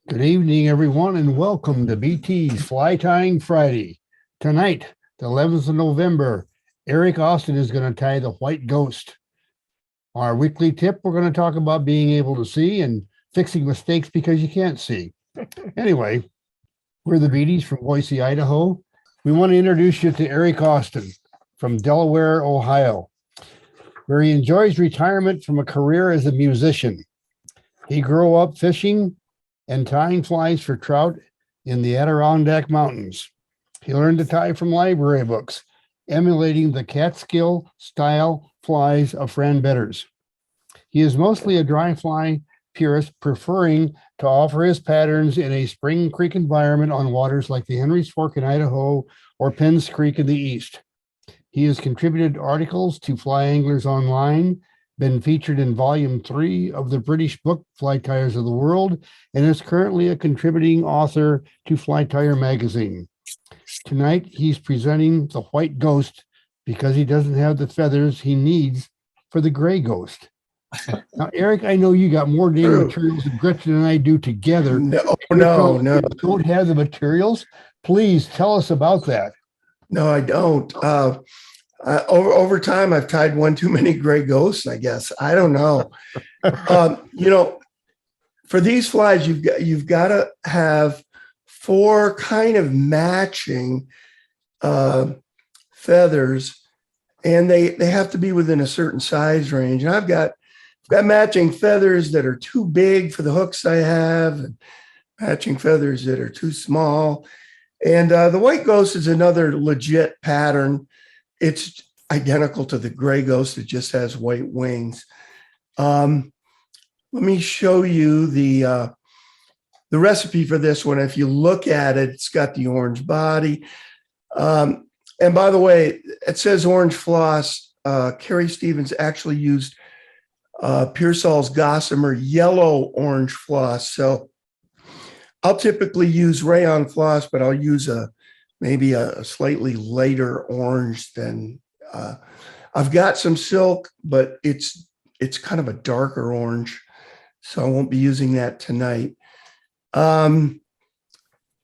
Good evening, everyone, and welcome to BT's Fly Tying Friday. Tonight, the 11th of November, Eric Austin is going to tie the white ghost. Our weekly tip, we're going to talk about being able to see and fixing mistakes because you can't see. Anyway, we're the BTs from Boise, Idaho. We want to introduce you to Eric Austin from Delaware, Ohio, where he enjoys retirement from a career as a musician. He grew up fishing and tying flies for trout in the Adirondack Mountains. He learned to tie from library books, emulating the Catskill style flies of Fran Betters. He is mostly a dry fly purist, preferring to offer his patterns in a Spring Creek environment on waters like the Henry's Fork in Idaho or Penns Creek in the east. He has contributed articles to Fly Anglers Online, been featured in volume 3 of the British book Fly Tyers of the World, and is currently a contributing author to Fly Tyer magazine. Tonight, he's presenting the white ghost because he doesn't have the feathers he needs for the gray ghost. Now, Eric, I know you got more dang materials than Gretchen and I do together. No, You don't have the materials? Please tell us about that. No, I don't. Over time, I've tied one too many gray ghosts, I guess. I don't know. For these flies, you've got to have four kind of matching feathers, and they have to be within a certain size range. And I've got matching feathers that are too big for the hooks I have, and matching feathers that are too small. And the white ghost is another legit pattern. It's identical to the gray ghost. It just has white wings. Let me show you the recipe for this one. If you look at it, it's got the orange body. And by the way, it says orange floss. Carrie Stevens actually used Pearsall's Gossamer yellow orange floss. So I'll typically use rayon floss, but I'll use maybe a slightly lighter orange than I've got some silk, but it's kind of a darker orange, so I won't be using that tonight. But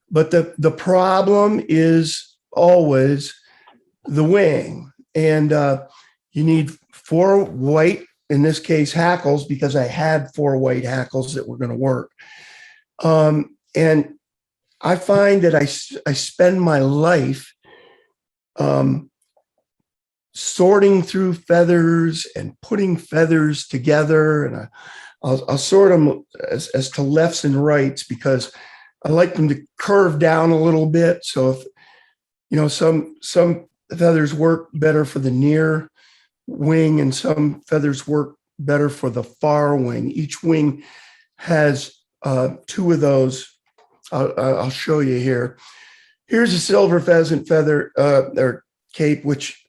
the problem is always the wing, and you need 4 white, in this case, hackles, because I had 4 white hackles that were going to work. And I find that I spend my life sorting through feathers and putting feathers together, and I'll sort them as to lefts and rights because I like them to curve down a little bit. So if some feathers work better for the near wing, and some feathers work better for the far wing. Each wing has 2 of those. I'll show you here. Here's a silver pheasant feather or cape, which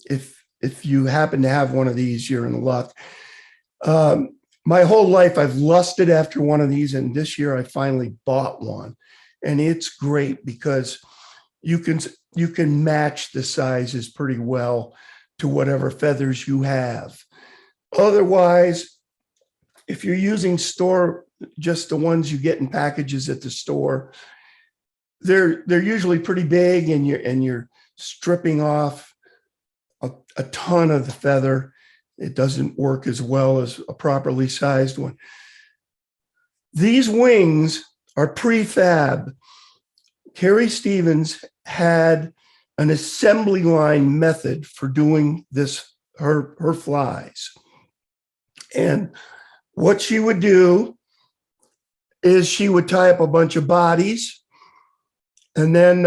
if you happen to have one of these, you're in luck. My whole life, I've lusted after one of these, and this year I finally bought one, and it's great because you can match the sizes pretty well to whatever feathers you have. Otherwise, if you're using just the ones you get in packages at the store, they're usually pretty big, and you're stripping off a ton of the feather. It doesn't work as well as a properly sized one. These wings are prefab. Carrie Stevens had an assembly line method for doing this, her flies. And what she would do is she would tie up a bunch of bodies and then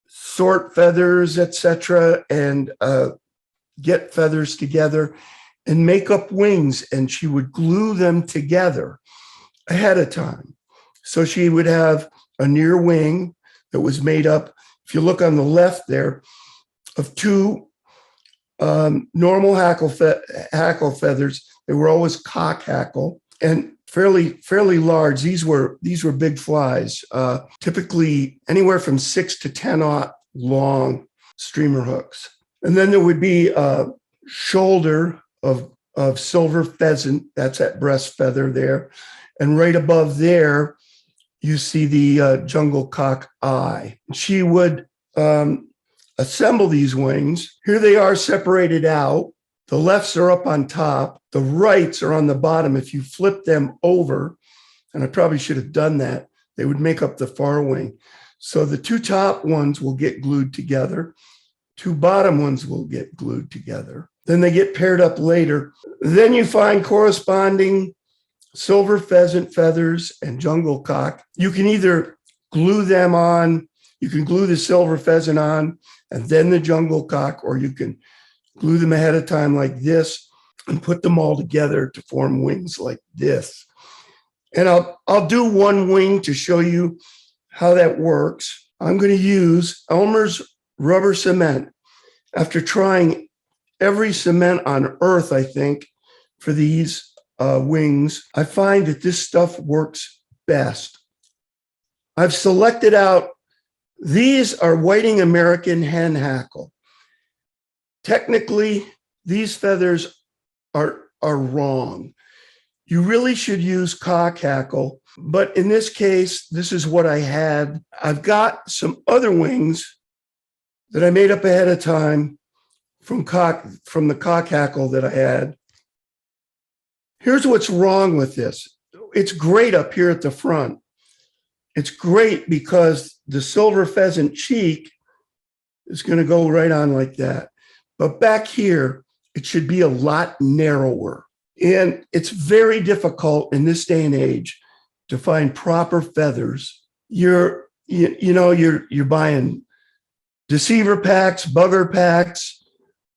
sort feathers, etc., and get feathers together and make up wings, and she would glue them together ahead of time. So she would have a near wing that was made up, if you look on the left there, of 2 normal hackle feathers. They were always cock hackle and fairly large. These were big flies, typically anywhere from 6 to 10-aught long streamer hooks. And then there would be a shoulder of silver pheasant. That's that breast feather there. And right above there, you see the jungle cock eye. She would assemble these wings. Here they are separated out. The lefts are up on top. The rights are on the bottom. If you flip them over, and I probably should have done that, they would make up the far wing. So the two top ones will get glued together. Two bottom ones will get glued together. Then they get paired up later. Then you find corresponding silver pheasant feathers and jungle cock. You can either glue them on, you can glue the silver pheasant on and then the jungle cock, or you can glue them ahead of time like this and put them all together to form wings like this. And I'll do one wing to show you how that works. I'm going to use Elmer's rubber cement. After trying every cement on earth, I think, for these wings, I find that this stuff works best. I've selected out, these are Whiting American hen hackle. Technically, these feathers are wrong. You really should use cock hackle, but in this case, this is what I had. I've got some other wings that I made up ahead of time from the cock hackle that I had. Here's what's wrong with this. It's great up here at the front. It's great because the silver pheasant cheek is going to go right on like that. But back here, it should be a lot narrower. And it's very difficult in this day and age to find proper feathers. You're buying deceiver packs, bugger packs,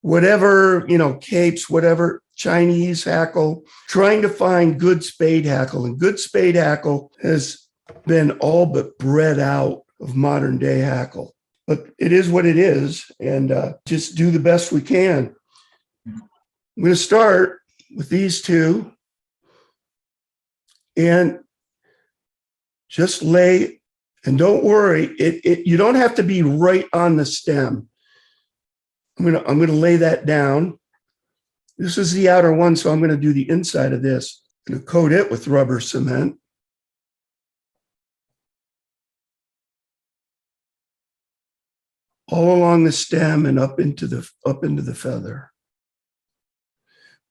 whatever, capes, whatever, Chinese hackle, trying to find good spade hackle. And good spade hackle has been all but bred out of modern day hackle. But it is what it is, and just do the best we can. I'm going to start with these two and just lay, and don't worry, you don't have to be right on the stem. I'm going to lay that down. This is the outer one, so I'm going to do the inside of this. I'm going to coat it with rubber cement. All along the stem and up into the feather.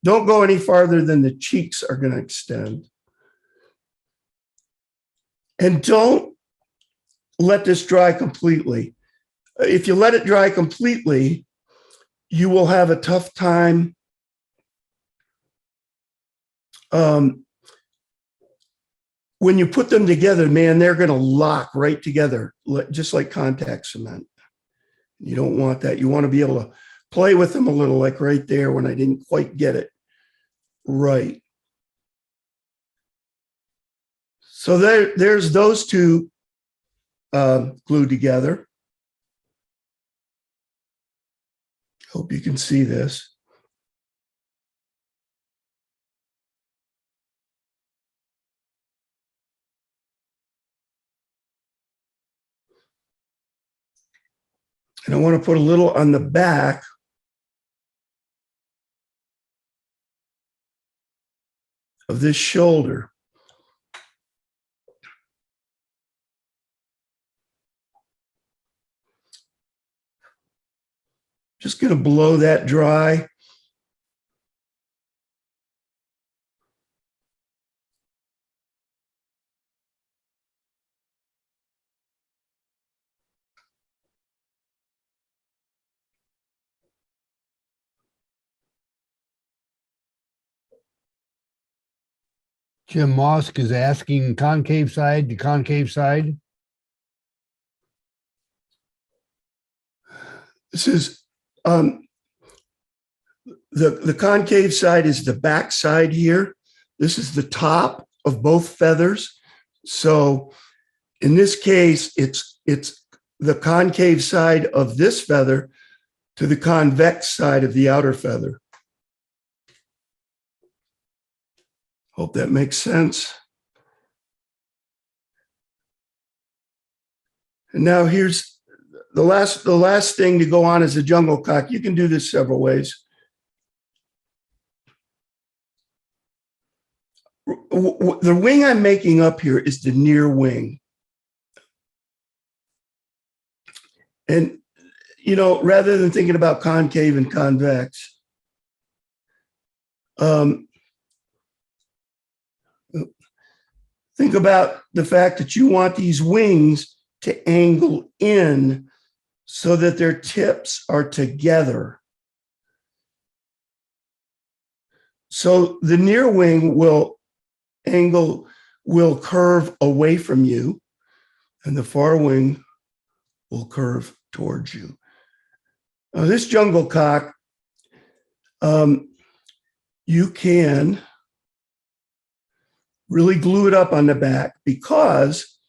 Don't go any farther than the cheeks are going to extend. And don't let this dry completely. If you let it dry completely, you will have a tough time when you put them together, man, they're going to lock right together, just like contact cement. You don't want that. You want to be able to play with them a little, like right there when I didn't quite get it right. So there's those two glued together. Hope you can see this. And I want to put a little on the back of this shoulder. Just going to blow that dry. Jim Mosk is asking concave side to concave side. This is the concave side is the back side here. This is the top of both feathers. So in this case, it's the concave side of this feather to the convex side of the outer feather. Hope that makes sense. And now here's the last thing to go on is a jungle cock. You can do this several ways. The wing I'm making up here is the near wing. And, rather than thinking about concave and convex, think about the fact that you want these wings to angle in so that their tips are together. So the near wing will curve away from you, and the far wing will curve towards you. Now, this jungle cock, you can really glue it up on the back because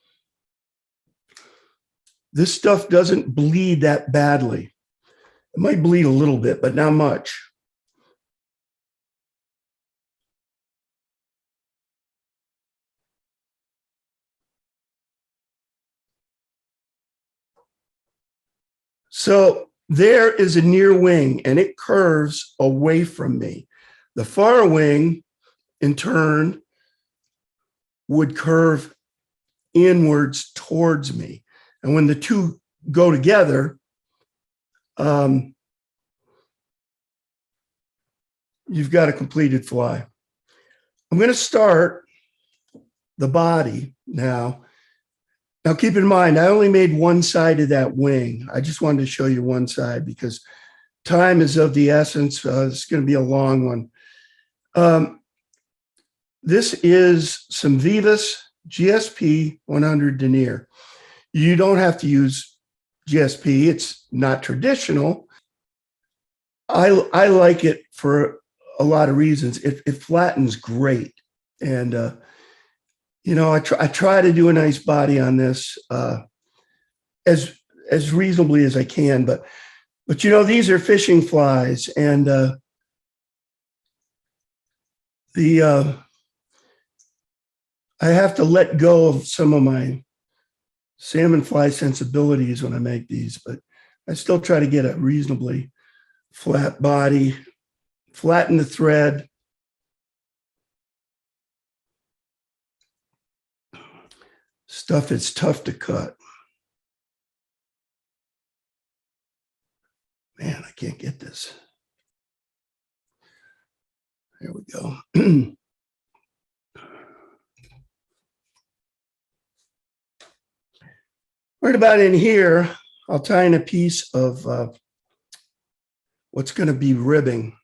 this stuff doesn't bleed that badly. It might bleed a little bit, but not much. So there is a near wing, and it curves away from me. The far wing, in turn, would curve inwards towards me. And when the two go together, you've got a completed fly. I'm going to start the body now. Now, keep in mind, I only made one side of that wing. I just wanted to show you one side because time is of the essence. It's going to be a long one. This is some Vivas GSP 100 denier. You don't have to use GSP. It's not traditional. I like it for a lot of reasons. It flattens great. And, I try to do a nice body on this as reasonably as I can. But these are fishing flies. And I have to let go of some of my salmon fly sensibilities when I make these, but I still try to get a reasonably flat body, flatten the thread. Stuff is tough to cut. Man, I can't get this. There we go. Right about in here, I'll tie in a piece of what's going to be ribbing.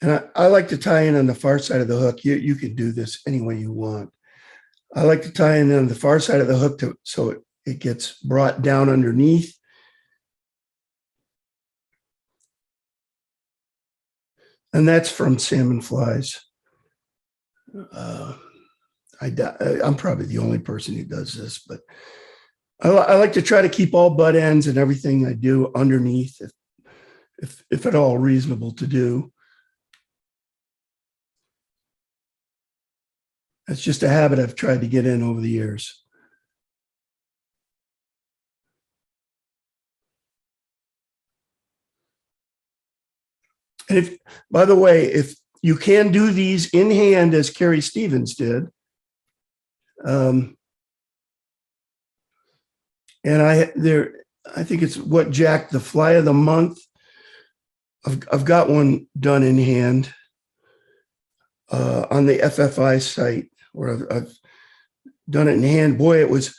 And I like to tie in on the far side of the hook. You can do this any way you want. I like to tie in on the far side of the hook so it gets brought down underneath. And that's from salmon flies. I'm probably the only person who does this, but I like to try to keep all butt ends and everything I do underneath, if at all reasonable to do. That's just a habit I've tried to get in over the years. And by the way, if you can do these in hand as Carrie Stevens did, and I think it's what, Jack, the fly of the month. I've got one done in hand on the FFI site where I've done it in hand. Boy, it was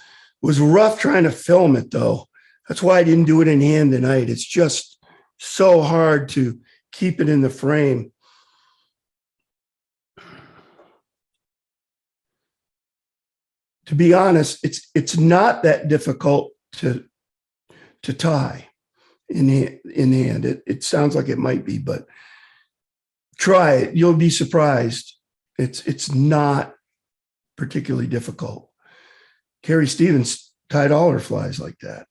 rough trying to film it though. That's why I didn't do it in hand tonight. It's just so hard to keep it in the frame. To be honest, it's not that difficult to tie in hand. It sounds like it might be, but try it. You'll be surprised. It's not particularly difficult. Carrie Stevens tied all her flies like that.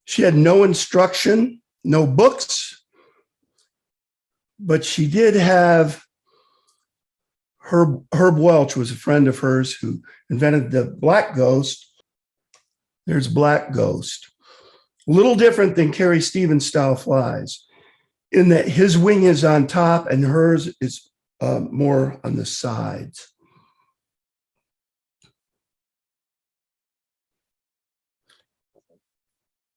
She had no instruction, no books, but she did have Herb Welch was a friend of hers who invented the black ghost. There's black ghost. A little different than Carrie Stevens style flies. in that his wing is on top and hers is more on the sides.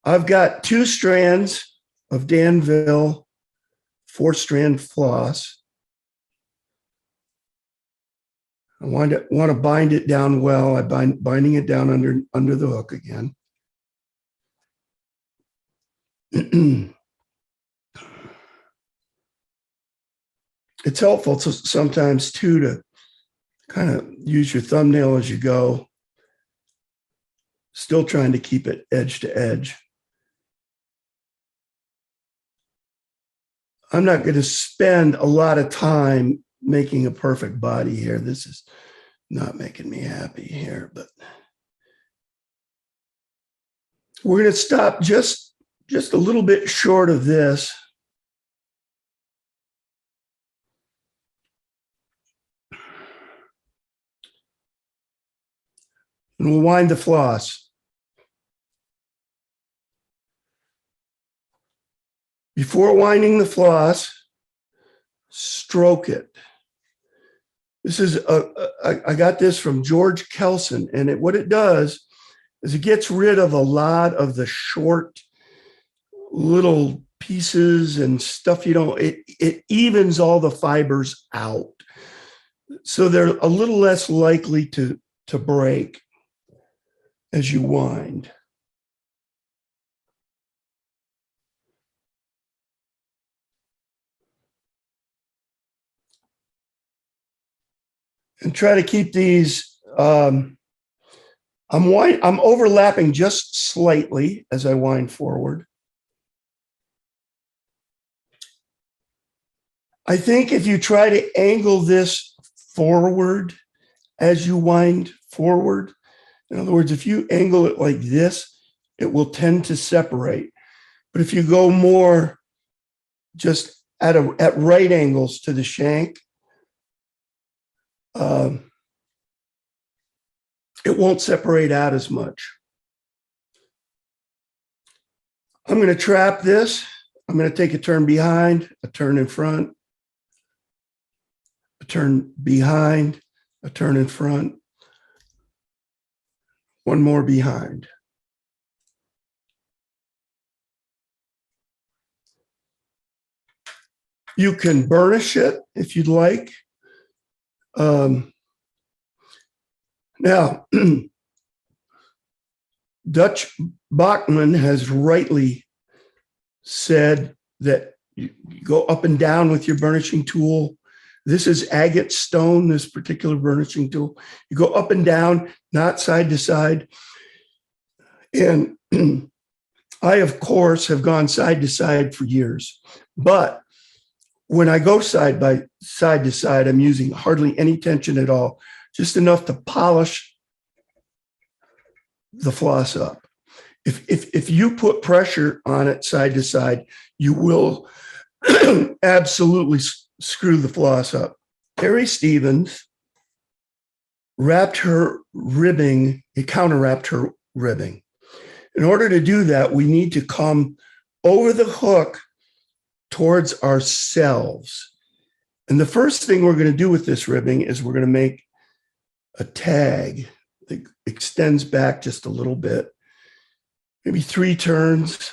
I've got 2 strands of Danville 4-strand floss. I want to bind it down well. I'm binding it down under the hook again. It's helpful sometimes too to kind of use your thumbnail as you go, still trying to keep it edge to edge. I'm not going to spend a lot of time making a perfect body here. This is not making me happy here, but we're going to stop just a little bit short of this. And we'll wind the floss. Before winding the floss, stroke it. This is I got this from George Kelson, and what it does is it gets rid of a lot of the short little pieces and stuff. It evens all the fibers out, so they're a little less likely to break as you wind. And try to keep these, I'm overlapping just slightly as I wind forward. I think if you try to angle this forward as you wind forward, in other words, if you angle it like this, it will tend to separate. But if you go more just at right angles to the shank, it won't separate out as much. I'm going to trap this. I'm going to take a turn behind, a turn in front, a turn behind, a turn in front, one more behind. You can burnish it if you'd like. Now, Dutch Bachman has rightly said that you go up and down with your burnishing tool. This is agate stone, this particular burnishing tool. You go up and down, not side to side. And I, of course, have gone side to side for years. But when I go side to side, I'm using hardly any tension at all, just enough to polish the floss up. If you put pressure on it side to side, you will absolutely screw the floss up. Carrie Stevens wrapped her ribbing, it counter-wrapped her ribbing. In order to do that, we need to come over the hook towards ourselves. And the first thing we're going to do with this ribbing is we're going to make a tag that extends back just a little bit, maybe 3 turns.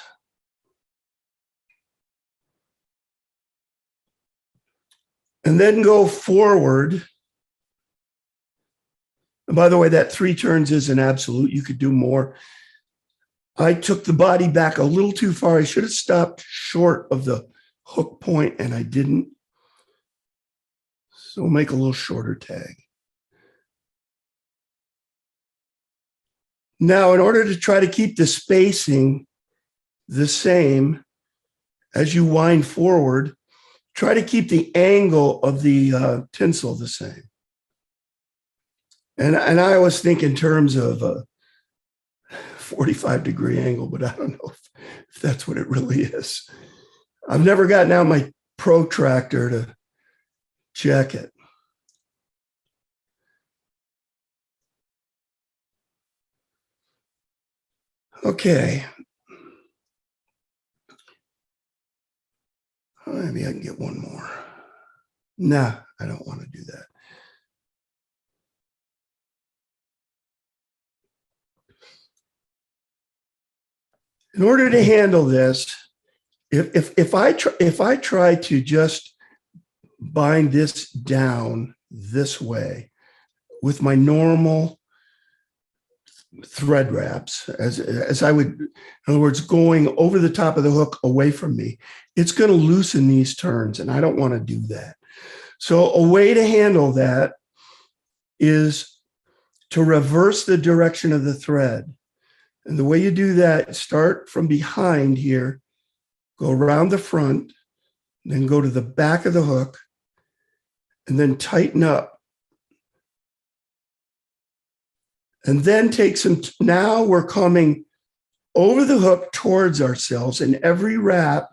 And then go forward. And by the way, that 3 turns is an absolute. You could do more. I took the body back a little too far. I should have stopped short of the hook point, and I didn't. So we'll make a little shorter tag. Now, in order to try to keep the spacing the same as you wind forward, try to keep the angle of the tinsel the same. And I always think in terms of a 45-degree angle, but I don't know if that's what it really is. I've never gotten out my protractor to check it. Okay. Maybe I can get one more. Nah, I don't want to do that. In order to handle this, if I try to just bind this down this way with my normal thread wraps, as I would, in other words, going over the top of the hook away from me, it's going to loosen these turns, and I don't want to do that. So a way to handle that is to reverse the direction of the thread. And the way you do that, start from behind here, go around the front, then go to the back of the hook, and then tighten up. And then take some, now we're coming over the hook towards ourselves, and every wrap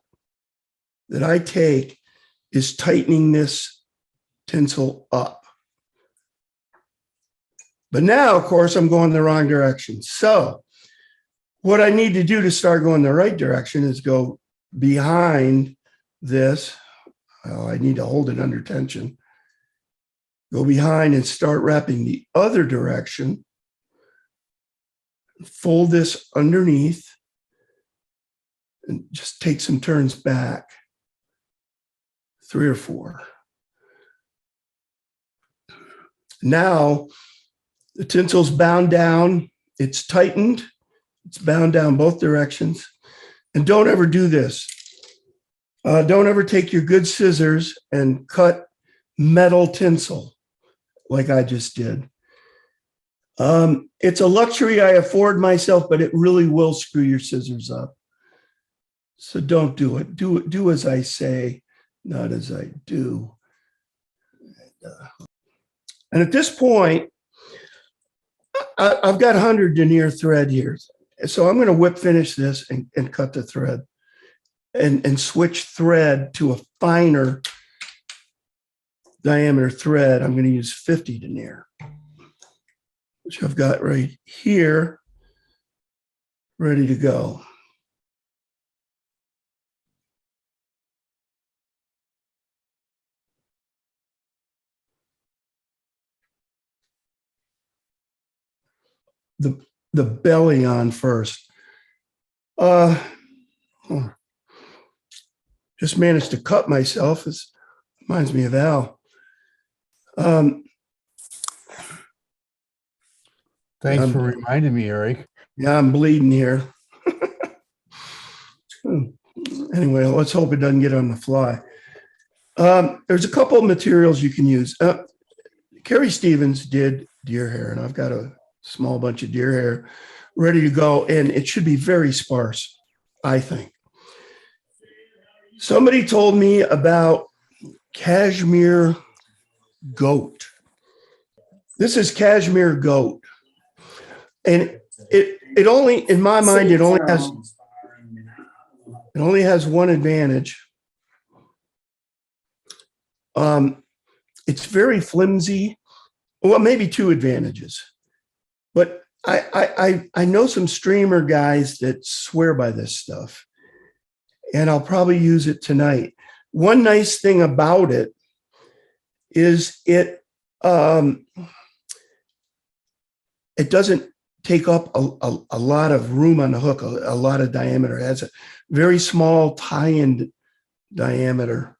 that I take is tightening this tinsel up. But now, of course, I'm going the wrong direction. So what I need to do to start going the right direction is go behind this. Oh, I need to hold it under tension. Go behind and start wrapping the other direction. Fold this underneath and just take some turns back. 3 or 4. Now the tinsel's bound down. It's tightened. It's bound down both directions. And don't ever do this. Don't ever take your good scissors and cut metal tinsel like I just did. It's a luxury I afford myself, but it really will screw your scissors up. So don't do it. Do as I say, not as I do. And at this point, I've got 100 denier thread here. So I'm going to whip finish this and cut the thread and switch thread to a finer diameter thread. I'm going to use 50 denier, which I've got right here, ready to go. The belly on first. Just managed to cut myself. It reminds me of Al. Thanks for reminding me, Eric. Yeah, I'm bleeding here. Anyway, let's hope it doesn't get on the fly. There's a couple of materials you can use. Carrie Stevens did deer hair, and I've got a small bunch of deer hair ready to go, and it should be very sparse, I think. Somebody told me about cashmere goat. This is cashmere goat. And it only, in my mind, it only has one advantage. It's very flimsy. Well, maybe 2 advantages. But I know some streamer guys that swear by this stuff, and I'll probably use it tonight. One nice thing about it is it doesn't take up a lot of room on the hook, a lot of diameter. It has a very small tie-in diameter,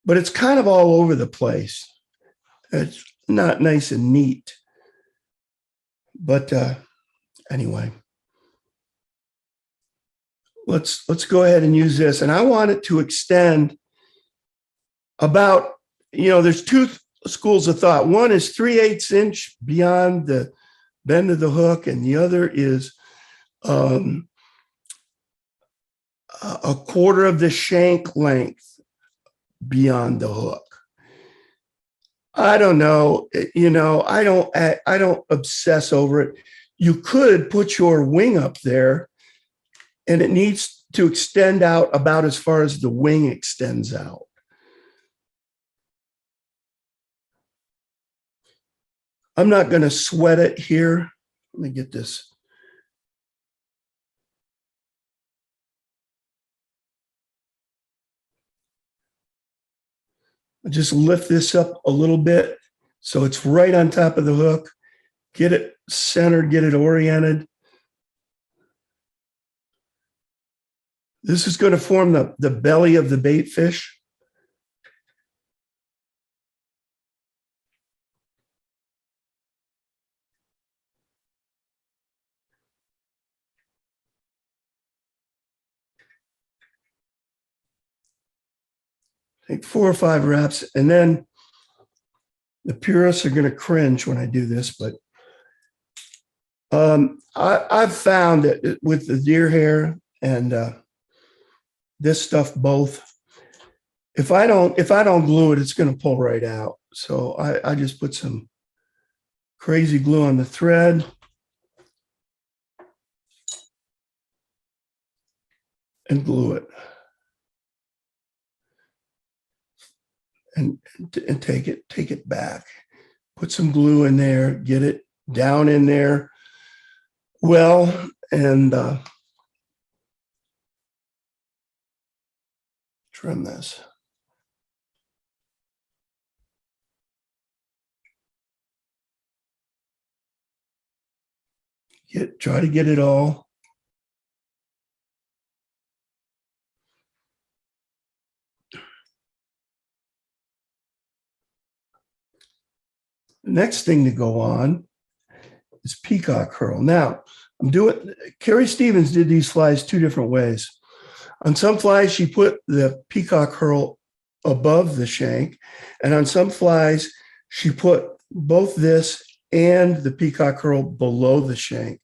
but it's kind of all over the place. It's not nice and neat. But anyway, let's go ahead and use this. And I want it to extend about, there's 2 schools of thought. One is 3/8 inch beyond the bend of the hook, and the other is a quarter of the shank length beyond the hook. I don't know. I don't obsess over it. You could put your wing up there, and it needs to extend out about as far as the wing extends out. I'm not going to sweat it here. Let me get this. Just lift this up a little bit so it's right on top of the hook. Get it centered, get it oriented. This is going to form the belly of the bait fish. Take 4 or 5 reps, and then the purists are going to cringe when I do this, but I've found that with the deer hair and this stuff both, if I don't glue it, it's going to pull right out. So I just put some crazy glue on the thread. And glue it. And take it back. Put some glue in there, get it down in there well, and trim this. Try to get it all. The next thing to go on is peacock herl. Now, Carrie Stevens did these flies 2 different ways. On some flies, she put the peacock herl above the shank, and on some flies, she put both this and the peacock herl below the shank.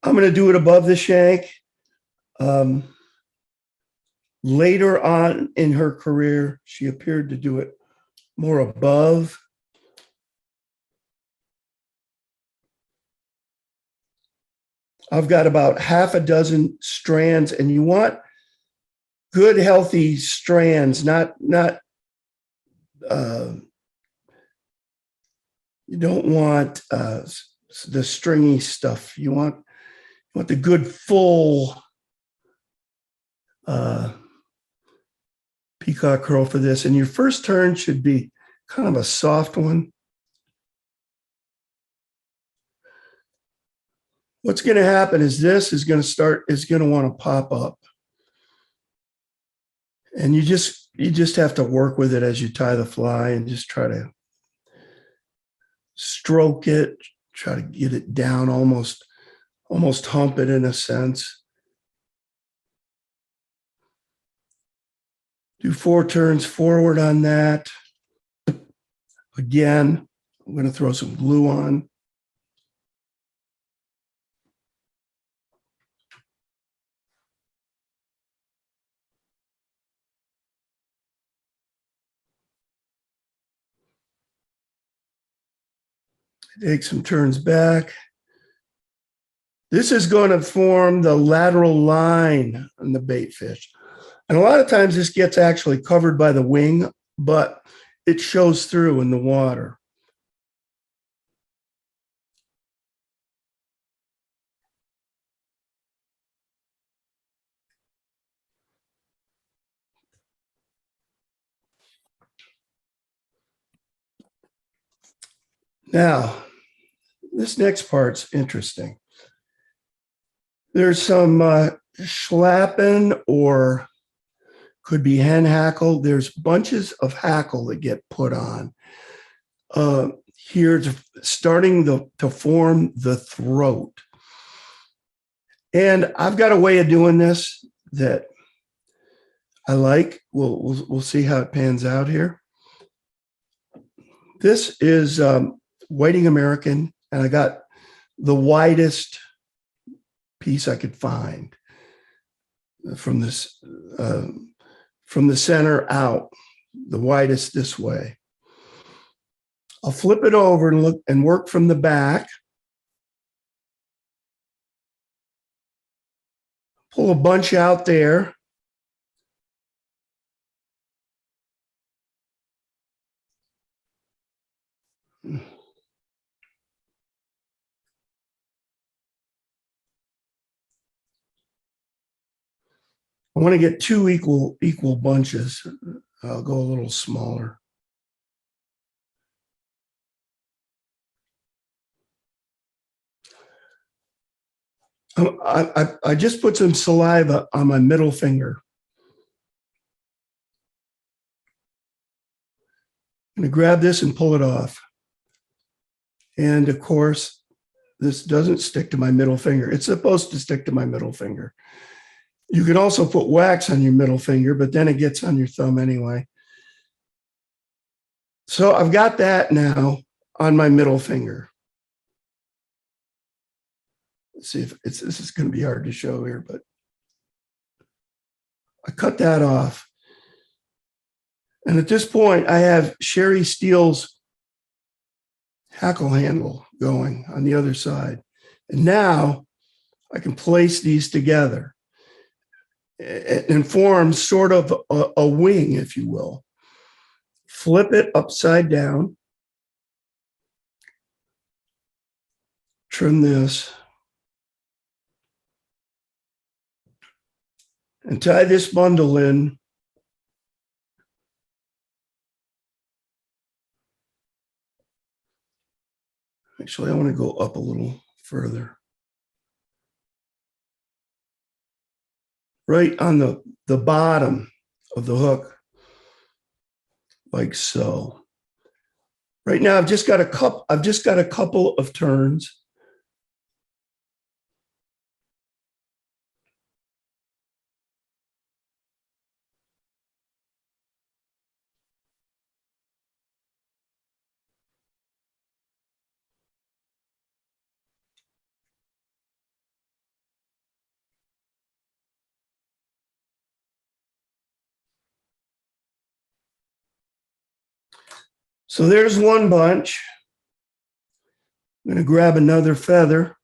I'm going to do it above the shank. Later on in her career, she appeared to do it more above. I've got about half a dozen strands, and you want good, healthy strands, not you don't want the stringy stuff. You want the good, full peacock herl for this. And your first turn should be kind of a soft one. What's going to happen is this is going to want to pop up. And you just have to work with it as you tie the fly and just try to stroke it, try to get it down, almost hump it in a sense. Do 4 turns forward on that. Again, I'm going to throw some glue on. Take some turns back. This is going to form the lateral line on the bait fish. And a lot of times this gets actually covered by the wing, but it shows through in the water. Now, this next part's interesting. There's some schlappen or could be hen hackle. There's bunches of hackle that get put on here, starting to form the throat. And I've got a way of doing this that I like. We'll see how it pans out here. This is Whiting American, and I got the widest piece I could find from this from the center out, the widest this way. I'll flip it over and look and work from the back. Pull a bunch out there. I want to get 2 equal bunches. I'll go a little smaller. I just put some saliva on my middle finger. I'm going to grab this and pull it off. And of course, this doesn't stick to my middle finger. It's supposed to stick to my middle finger. You can also put wax on your middle finger, but then it gets on your thumb anyway. So I've got that now on my middle finger. Let's see if this is going to be hard to show here, but I cut that off. And at this point, I have Sherry Steele's hackle handle going on the other side. And now I can place these together and form sort of a wing, if you will. Flip it upside down. Trim this. And tie this bundle in. Actually, I want to go up a little further. Right on the bottom of the hook, like so. Right now, I've just got a couple of turns. So there's one bunch. I'm going to grab another feather.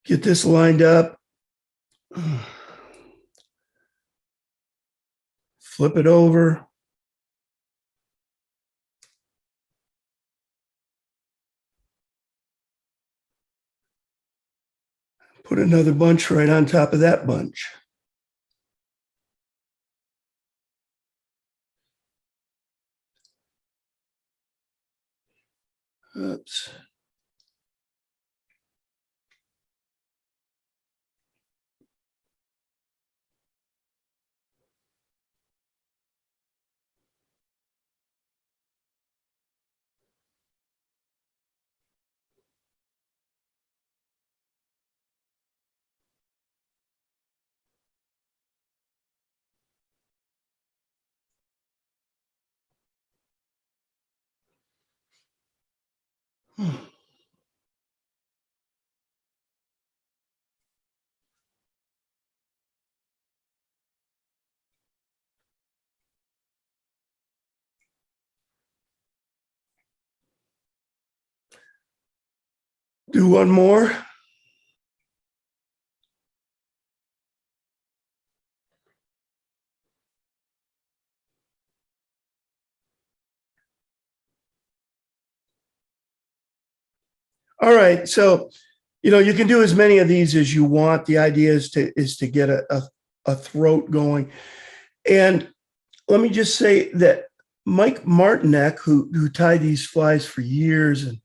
Get this lined up. Flip it over. Put another bunch right on top of that bunch. Oops. Do one more. All right. So, you can do as many of these as you want. The idea is to get a throat going. And let me just say that Mike Martinek, who tied these flies for years and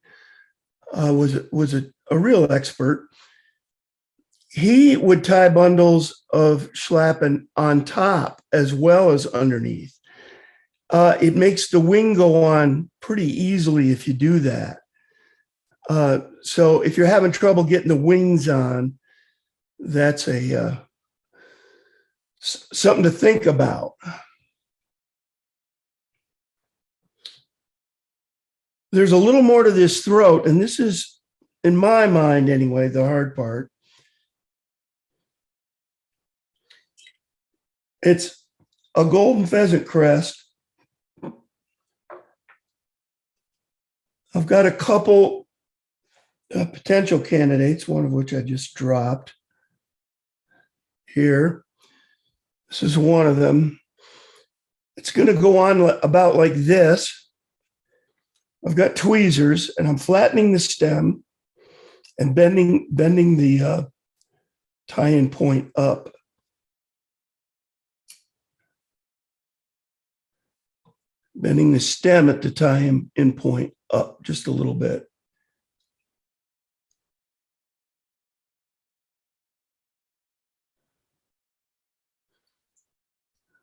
was a real expert, he would tie bundles of schlappen on top as well as underneath. It makes the wing go on pretty easily if you do that. So if you're having trouble getting the wings on, that's something to think about. There's a little more to this throat, and this is, in my mind anyway, the hard part. It's a golden pheasant crest. I've got a couple potential candidates, one of which I just dropped here. This is one of them. It's going to go on about like this. I've got tweezers and I'm flattening the stem and bending the tie-in point up. Bending the stem at the tie-in point up just a little bit.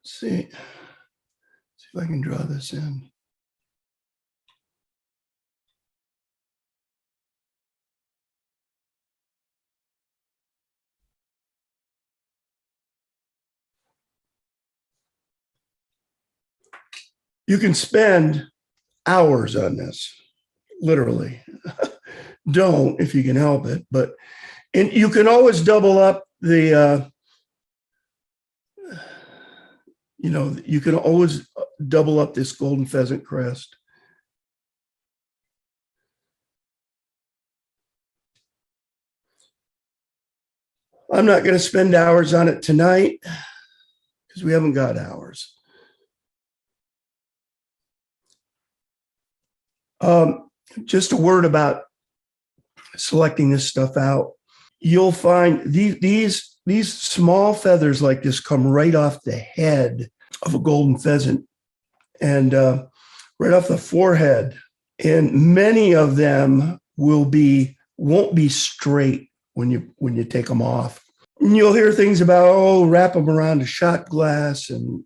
See if I can draw this in. You can spend hours on this, literally. Don't if you can help it, but and you can always double up the you can always double up this golden pheasant crest. I'm not going to spend hours on it tonight because we haven't got hours. Just a word about selecting this stuff out. You'll find these small feathers like this come right off the head of a golden pheasant and right off the forehead. And many of them won't be straight when you take them off. And you'll hear things about, wrap them around a shot glass. And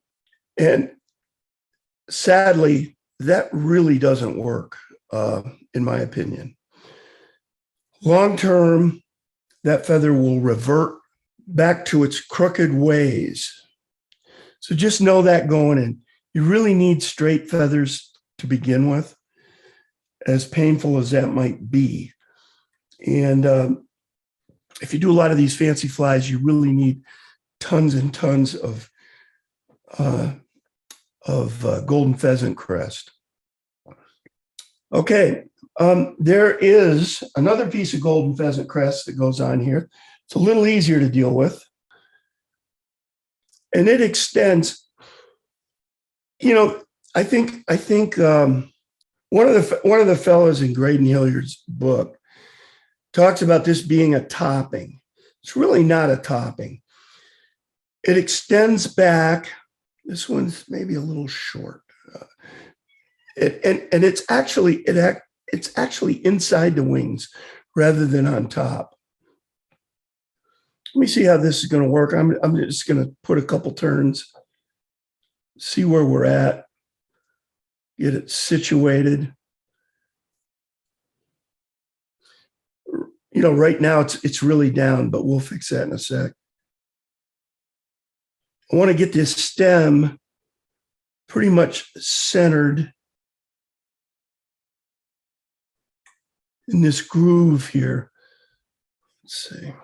sadly, that really doesn't work, in my opinion. Long term, that feather will revert back to its crooked ways. So just know that going in. You really need straight feathers to begin with, as painful as that might be. And if you do a lot of these fancy flies, you really need tons and tons of golden pheasant crest. Okay, there is another piece of golden pheasant crest that goes on here. It's a little easier to deal with. And it extends, I think one of the fellows in Graydon Hilliard's book talks about this being a topping. It's really not a topping. It extends back. This one's maybe a little short. And it's actually inside the wings rather than on top. Let me see how this is going to work. I'm just going to put a couple turns, see where we're at, get it situated. Right now it's really down, but we'll fix that in a sec. I want to get this stem pretty much centered in this groove here. Let's see.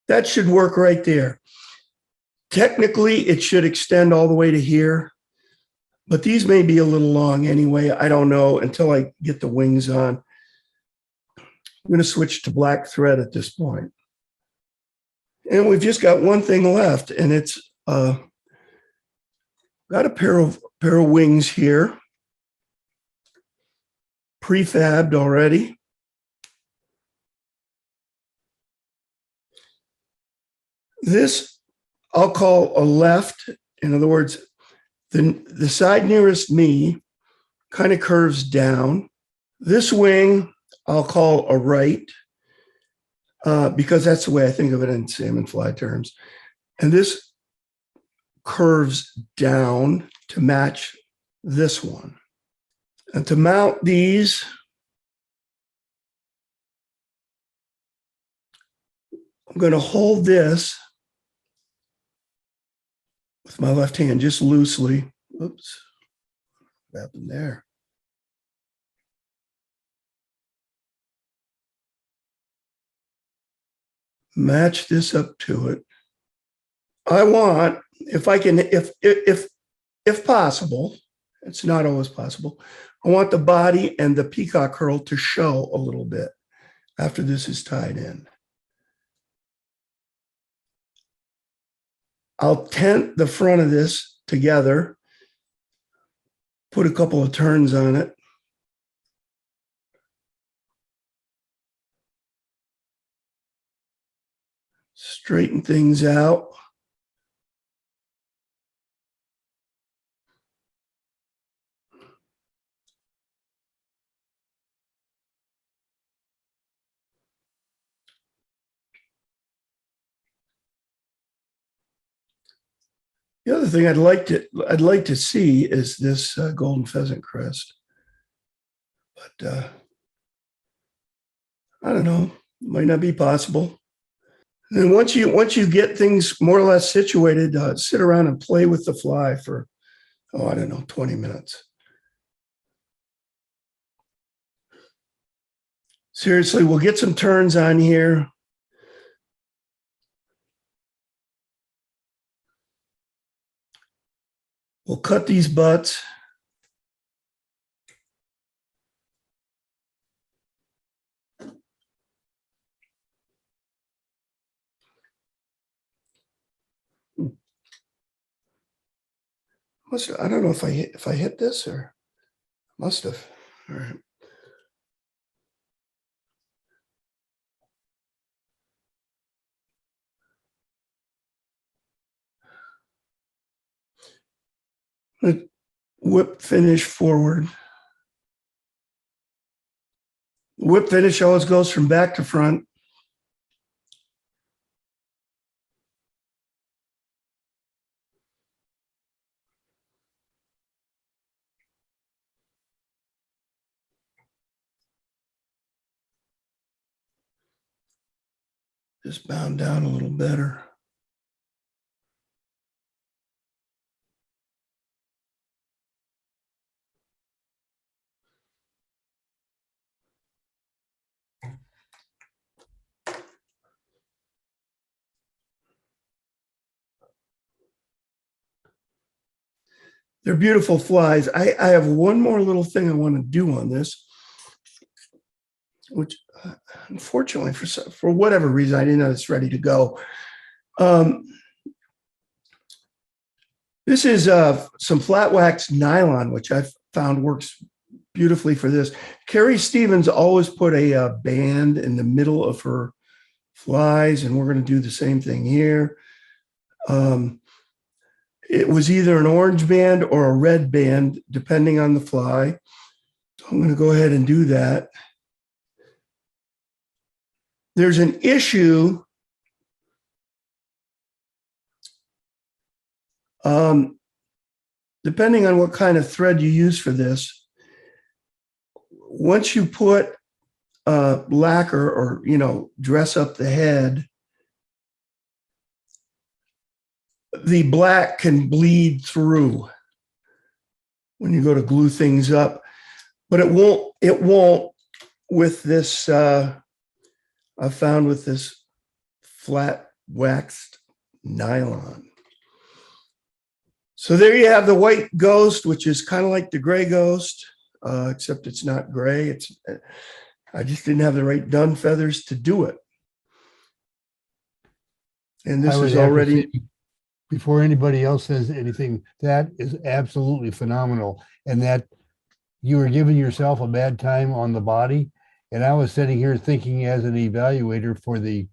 That should work right there. Technically, it should extend all the way to here, but these may be a little long anyway. I don't know until I get the wings on. I'm going to switch to black thread at this point. And we've just got one thing left, and it's got a pair of wings here, prefabbed already. This I'll call a left. In other words, the side nearest me kind of curves down. This wing I'll call a right because that's the way I think of it in salmon fly terms. And this curves down to match this one. And to mount these, I'm going to hold this with my left hand just loosely. Oops, what happened there? match this up to it. I want, if I can, if possible, it's not always possible, I want the body and the peacock curl to show a little bit after this is tied in. I'll tent the front of this together, put a couple of turns on it. Straighten things out. The other thing I'd like to see is this golden pheasant crest, but I don't know, it might not be possible. And then once you get things more or less situated, sit around and play with the fly for, I don't know, 20 minutes. Seriously, we'll get some turns on here. We'll cut these butts. I don't know if I hit this or must have. All right. Whip finish forward. Whip finish always goes from back to front. Just bound down a little better. They're beautiful flies. I have one more little thing I want to do on this, which unfortunately for whatever reason, I didn't know it's ready to go. This is some flat wax nylon, which I've found works beautifully for this. Carrie Stevens always put a band in the middle of her flies, and we're going to do the same thing here. It was either an orange band or a red band, depending on the fly. So I'm going to go ahead and do that. There's an issue depending on what kind of thread you use for this. Once you put lacquer or, dress up the head, the black can bleed through when you go to glue things up, but it won't with this, I've found with this flat waxed nylon. So there you have the white ghost, which is kind of like the gray ghost, except it's not gray. I just didn't have the right dun feathers to do it. And this is already, before anybody else says anything, that is absolutely phenomenal. And that you were giving yourself a bad time on the body. And I was sitting here thinking as an evaluator for the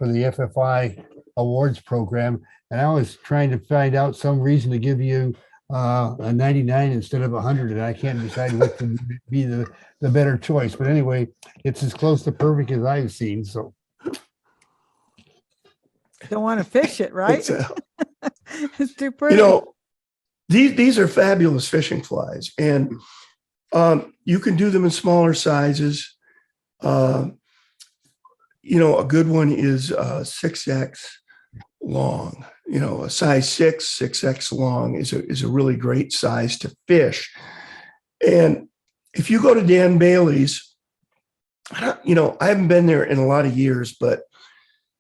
FFI awards program, and I was trying to find out some reason to give you a 99 instead of 100, and I can't decide what to be the better choice. But anyway, it's as close to perfect as I've seen. So don't want to fish it, right? It's too pretty. These are fabulous fishing flies, and you can do them in smaller sizes. A good one is 6X long. A size 6X long is a really great size to fish. And if you go to Dan Bailey's, I haven't been there in a lot of years, but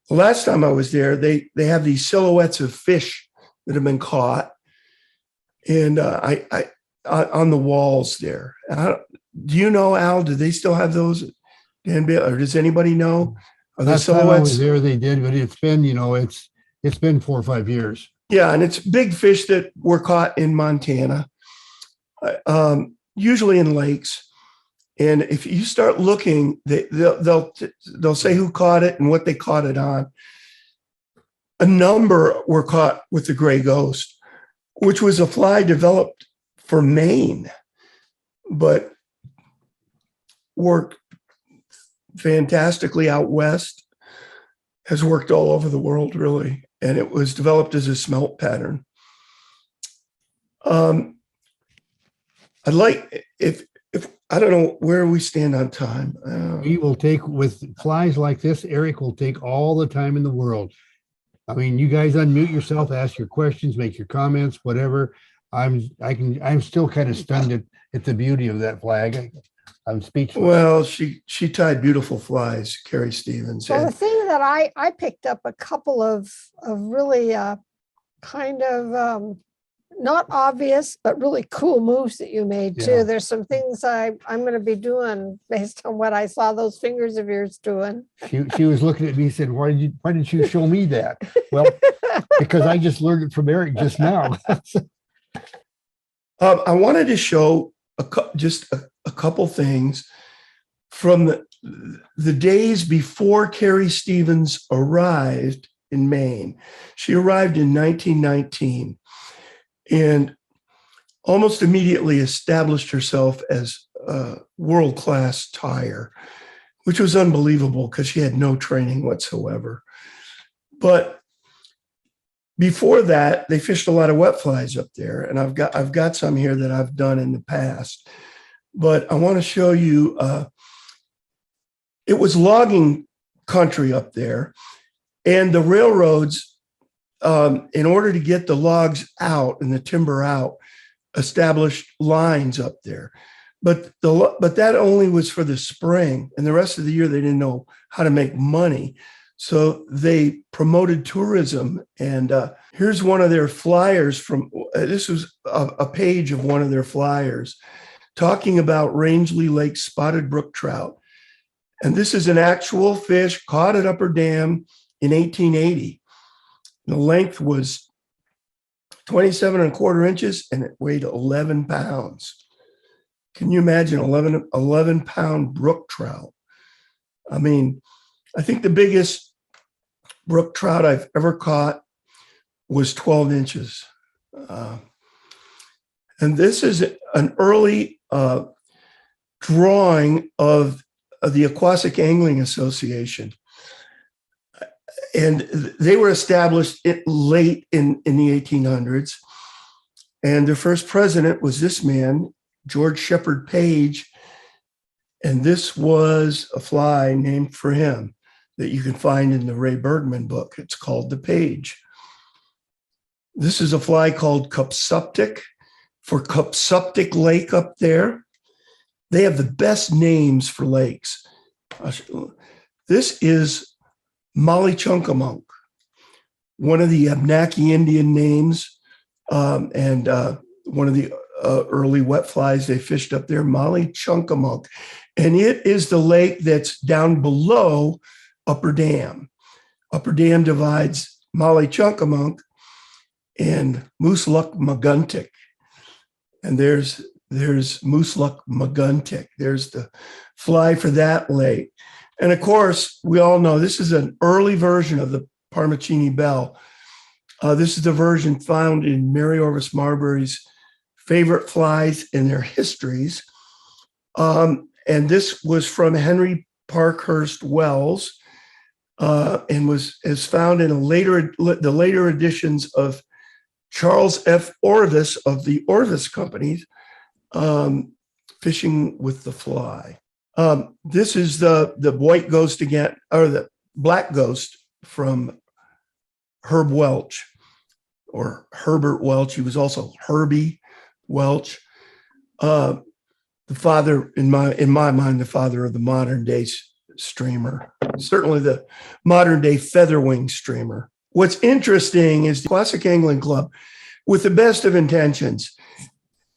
The last time I was there, they have these silhouettes of fish that have been caught, and I on the walls there. Do you know, Al? Do they still have those? Or does anybody know? Are there Last time I was silhouettes? there, they did, but it's been, it's been 4 or 5 years. Yeah, and it's big fish that were caught in Montana, usually in lakes. And if you start looking, they'll say who caught it and what they caught it on. A number were caught with the gray ghost, which was a fly developed for Maine, but worked fantastically out west, has worked all over the world, really. And it was developed as a smelt pattern. I'd like, if I don't know where we stand on time. We will take, with flies like this, Eric will take all the time in the world. I mean, you guys unmute yourself, ask your questions, make your comments, whatever. I'm still kind of stunned at the beauty of that flag. I'm speechless. Well, she tied beautiful flies, Carrie Stevens. Well, the thing that I picked up a couple of really kind of not obvious, but really cool moves that you made too. Yeah. There's some things I'm going to be doing based on what I saw those fingers of yours doing. She was looking at me and said, why didn't you show me that? Well, because I just learned it from Eric just now. I wanted to show just a couple things from the days before Carrie Stevens arrived in Maine. She arrived in 1919 and almost immediately established herself as a world-class tyer, which was unbelievable because she had no training whatsoever. But before that, they fished a lot of wet flies up there, and I've got some here that I've done in the past. But I want to show you, it was logging country up there, and the railroads, in order to get the logs out and the timber out, established lines up there. But that only was for the spring, and the rest of the year they didn't know how to make money. So they promoted tourism, and here's one of their flyers from, this was a page of one of their flyers talking about Rangeley Lake spotted brook trout. And this is an actual fish caught at Upper Dam in 1880. The length was 27¼ inches and it weighed 11 pounds. Can you imagine 11 pound brook trout? I mean, I think the biggest brook trout I've ever caught was 12 inches. And this is an early drawing of the Aquatic Angling Association. And they were established late in the 1800s. And their first president was this man, George Shepard Page. And this was a fly named for him that you can find in the Ray Bergman book. It's called the Page. This is a fly called Cupsuptic for Cupsuptic Lake up there. They have the best names for lakes. This is Mollychunkamunk, one of the Abnaki Indian names, and one of the early wet flies they fished up there, Mollychunkamunk. And it is the lake that's down below Upper Dam. Upper Dam divides Mollychunkamunk and Mooseluck-Maguntic. And there's Mooseluck-Maguntic. There's the fly for that lake. And of course, we all know this is an early version of the Parmacini Bell. This is the version found in Mary Orvis Marbury's favorite flies in their histories. And this was from Henry Parkhurst Wells and is found in the later editions of Charles F. Orvis of the Orvis Company, Fishing with the Fly. This is the white ghost again, or the black ghost from Herb Welch, or Herbert Welch. He was also Herbie Welch, the father, in my mind, the father of the modern day streamer, certainly the modern day featherwing streamer. What's interesting is the Classic Angling Club, with the best of intentions,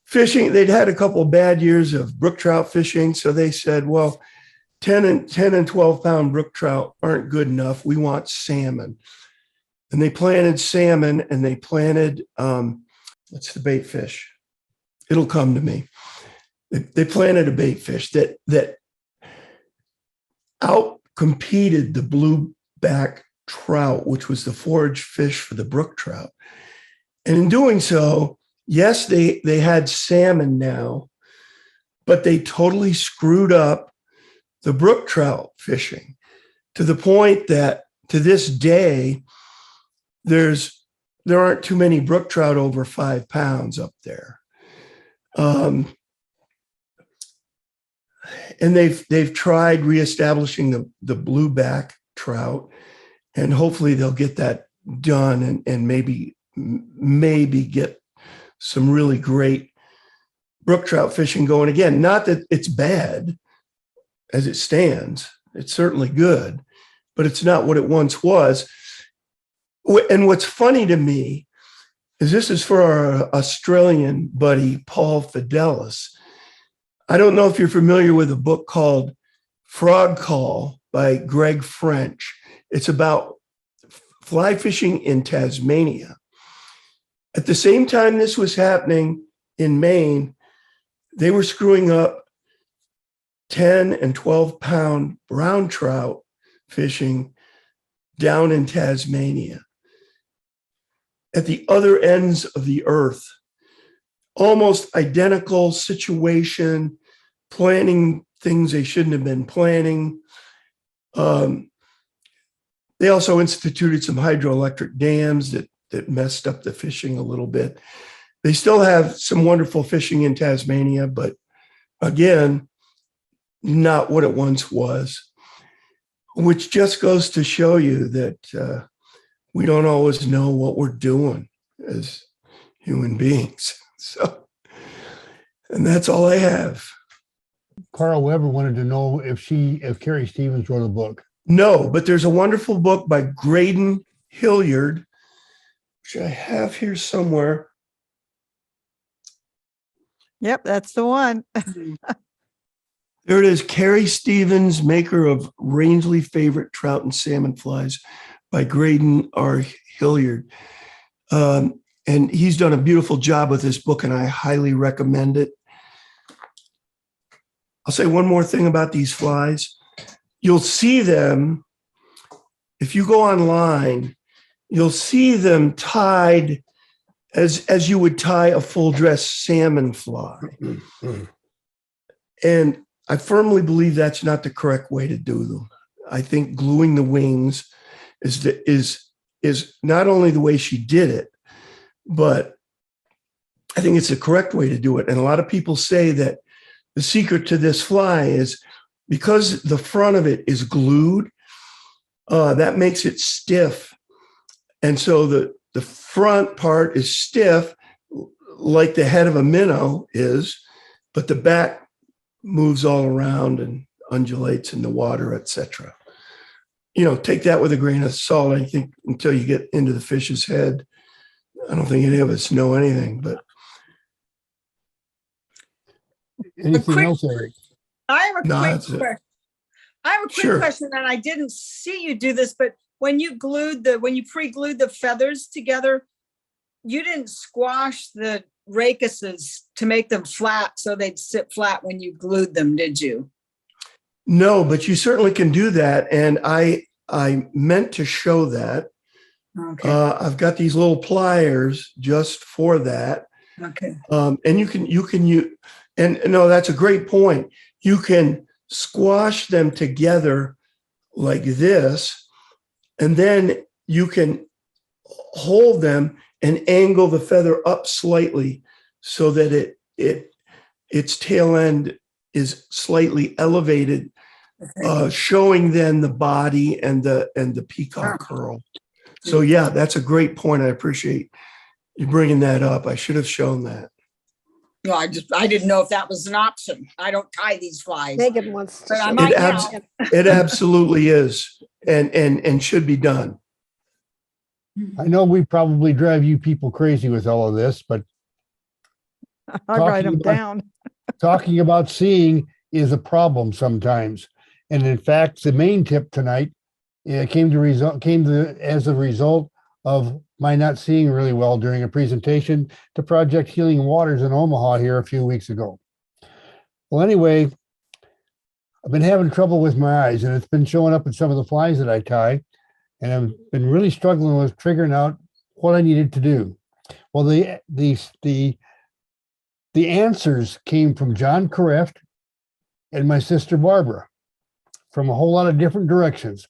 fishing, they'd had a couple of bad years of brook trout fishing. So they said, well, 10 and 12 pound brook trout aren't good enough. We want salmon. And they planted salmon, and they planted, what's the bait fish? It'll come to me. They planted a bait fish that out-competed the blueback trout, which was the forage fish for the brook trout. And in doing so, yes, they had salmon now, but they totally screwed up the brook trout fishing to the point that to this day, there aren't too many brook trout over 5 pounds up there. And they've tried reestablishing the blueback trout, and hopefully they'll get that done and maybe get some really great brook trout fishing going again. Not that it's bad as it stands. It's certainly good, but it's not what it once was. And what's funny to me is this is for our Australian buddy, Paul Fidelis. I don't know if you're familiar with a book called Frog Call by Greg French. It's about fly fishing in Tasmania. At the same time this was happening in Maine, they were screwing up 10 and 12 pound brown trout fishing down in Tasmania. At the other ends of the earth, almost identical situation, planning things they shouldn't have been planning. They also instituted some hydroelectric dams that messed up the fishing a little bit. They still have some wonderful fishing in Tasmania, but again, not what it once was, which just goes to show you that we don't always know what we're doing as human beings. So, and that's all I have. Carl Weber wanted to know if Carrie Stevens wrote a book. No, but there's a wonderful book by Graydon Hilliard, which I have here somewhere. Yep, that's the one. There it is. Carrie Stevens, maker of Rangeley Favorite Trout and Salmon Flies by Graydon R. Hilliard. And he's done a beautiful job with this book, and I highly recommend it. I'll say one more thing about these flies. You'll see them, if you go online, you'll see them tied as you would tie a full dress salmon fly. And I firmly believe that's not the correct way to do them. I think gluing the wings is not only the way she did it, but I think it's the correct way to do it. And a lot of people say that the secret to this fly is because the front of it is glued, that makes it stiff. And so the front part is stiff, like the head of a minnow is, but the back moves all around and undulates in the water, etc. Take that with a grain of salt. I think until you get into the fish's head, I don't think any of us know anything. But Anything else, Eric? I have a No, quick that's it. question. I have a quick Sure. question, and I didn't see you do this, but when you pre-glued the feathers together, you didn't squash the rakuses to make them flat so they'd sit flat when you glued them, did you? no, but you certainly can do that. And I meant to show that. Okay. I've got these little pliers just for that. Okay. And you can and no, that's a great point. You can squash them together like this, and then you can hold them and angle the feather up slightly so that its tail end is slightly elevated, showing then the body and the peacock curl. So yeah, that's a great point. I appreciate you bringing that up. I should have shown that. No, I didn't know if that was an option. I don't tie these flies. Megan wants to. But I show might me. now. It absolutely is, and should be done. I know we probably drive you people crazy with all of this, but I write Talking them about- down. talking about seeing is a problem sometimes. And in fact, the main tip tonight came as a result of my not seeing really well during a presentation to Project Healing Waters in Omaha here a few weeks ago. Well, anyway, I've been having trouble with my eyes, and it's been showing up in some of the flies that I tie, and I've been really struggling with figuring out what I needed to do. Well, the answers came from John Careft and my sister Barbara from a whole lot of different directions.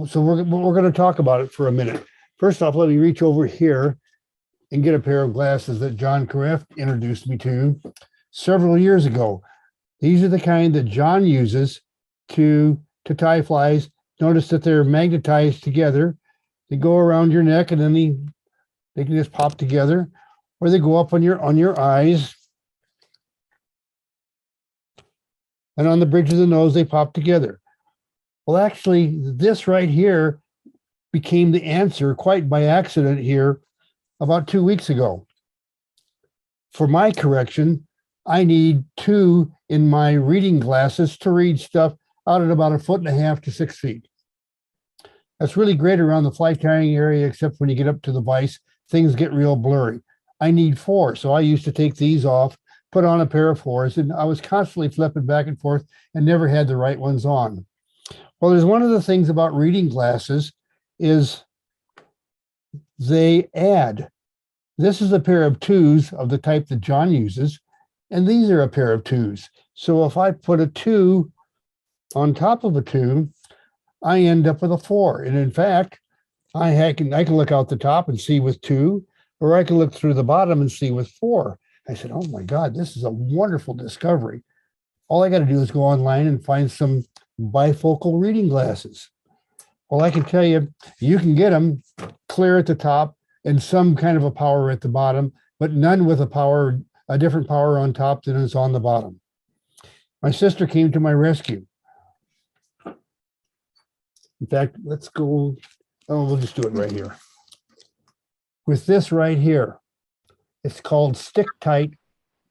So we're going to talk about it for a minute. First off, let me reach over here and get a pair of glasses that John Careft introduced me to several years ago. These are the kind that John uses to tie flies. Notice that they're magnetized together. They go around your neck, and then they can just pop together, or they go up on your eyes. And on the bridge of the nose, they pop together. Well, actually, this right here became the answer quite by accident here about 2 weeks ago. For my correction, I need 2 in my reading glasses to read stuff out at about 1.5 to 6 feet. That's really great around the fly tying area, except when you get up to the vise, things get real blurry. I need 4, so I used to take these off, put on a pair of 4s, and I was constantly flipping back and forth and never had the right ones on. Well, there's one of the things about reading glasses is they add. This is a pair of 2s of the type that John uses, and these are a pair of 2s. So if I put a 2 on top of a 2, I end up with a 4. And in fact, I can look out the top and see with 2, or I can look through the bottom and see with 4. I said, oh my God, this is a wonderful discovery. All I got to do is go online and find some bifocal reading glasses. Well, I can tell you, you can get them clear at the top and some kind of a power at the bottom, but none with a different power on top than is on the bottom. My sister came to my rescue. In fact, let's go, we'll just do it right here. With this right here, it's called Stick Tight,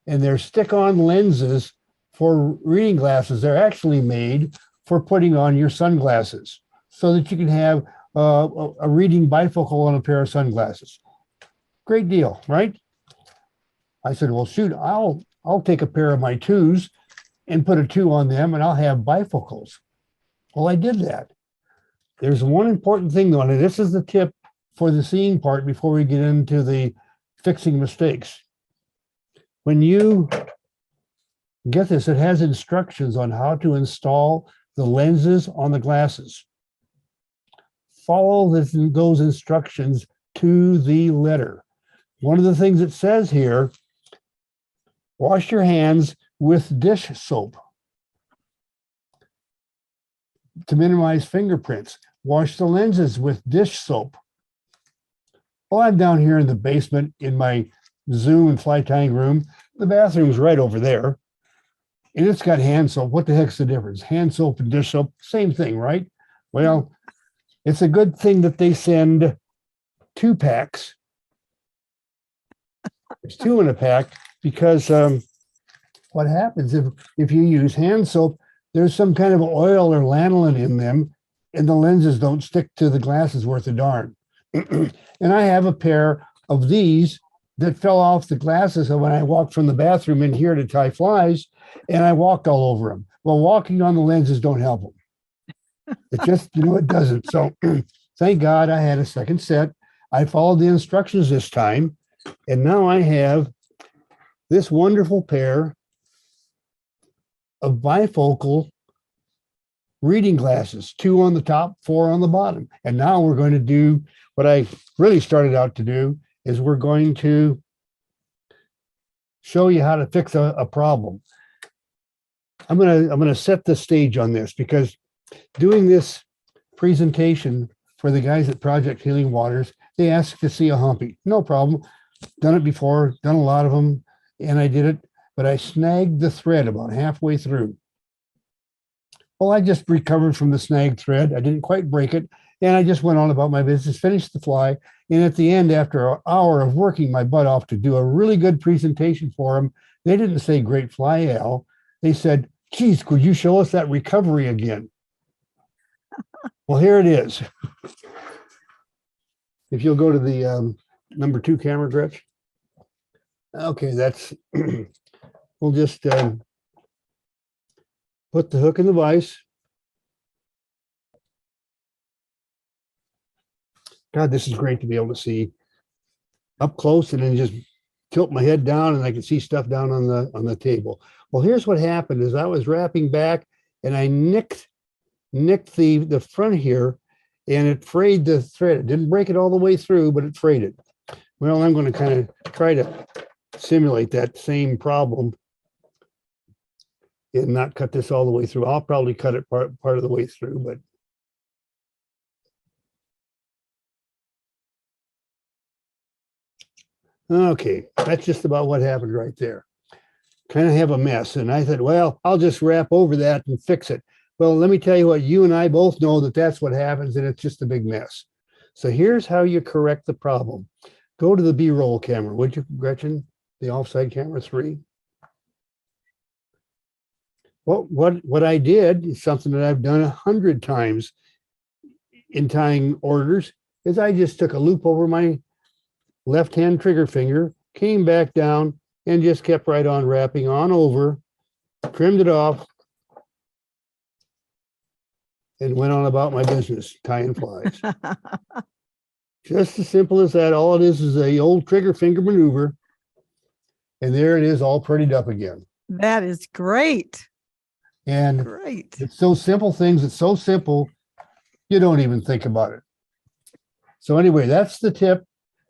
and they're stick-on lenses for reading glasses. They're actually made for putting on your sunglasses so that you can have a reading bifocal on a pair of sunglasses. Great deal, right? I said, well, shoot, I'll take a pair of my 2s and put a 2 on them, and I'll have bifocals. Well, I did that. There's one important thing though, and this is the tip for the seeing part before we get into the fixing mistakes. When you get this, it has instructions on how to install the lenses on the glasses. Follow those instructions to the letter. One of the things it says here, wash your hands with dish soap to minimize fingerprints. Wash the lenses with dish soap. Well, I'm down here in the basement in my Zoom and fly tying room. The bathroom's right over there. And it's got hand soap. What the heck's the difference? Hand soap and dish soap, same thing, right? Well, it's a good thing that they send 2 packs. There's 2 in a pack because what happens if you use hand soap, there's some kind of oil or lanolin in them, and the lenses don't stick to the glasses worth a darn. And I have a pair of these that fell off the glasses when I walked from the bathroom in here to tie flies, and I walked all over them. Well, walking on the lenses don't help them. It just, it doesn't. So thank God I had a second set. I followed the instructions this time, and now I have this wonderful pair of bifocal reading glasses, 2 on the top, 4 on the bottom. And now we're going to do what I really started out to do, is we're going to show you how to fix a problem. I'm gonna set the stage on this, because doing this presentation for the guys at Project Healing Waters, they asked to see a humpy. No problem. Done it before, done a lot of them, and I did it. but I snagged the thread about halfway through. Well, I just recovered from the snagged thread. I didn't quite break it. And I just went on about my business, finished the fly. And at the end, after an hour of working my butt off to do a really good presentation for them, they didn't say great fly, Al. They said, geez, could you show us that recovery again? Well, here it is. If you'll go to the number 2 camera, Gretch. Okay, that's, we'll just put the hook in the vise. God, this is great to be able to see up close and then just tilt my head down and I can see stuff down on the table. Well, here's what happened is I was wrapping back and I nicked the front here and it frayed the thread. It didn't break it all the way through, but it frayed it. Well, I'm going to kind of try to simulate that same problem and not cut this all the way through. I'll probably cut it part of the way through, but okay, that's just about what happened right there. Kind of have a mess. And I thought, well, I'll just wrap over that and fix it. Well, let me tell you what, you and I both know that that's what happens and it's just a big mess. So here's how you correct the problem. Go to the B-roll camera, would you, Gretchen? The offside camera 3. Well, what I did is something that I've done 100 times in tying orders is I just took a loop over my left-hand trigger finger, came back down and just kept right on wrapping on over, trimmed it off, and went on about my business, tying flies. Just as simple as that. All it is a old trigger finger maneuver. And there it is, all prettied up again. That is great. And Great. it's those simple things. It's so simple, you don't even think about it. So anyway, that's the tip.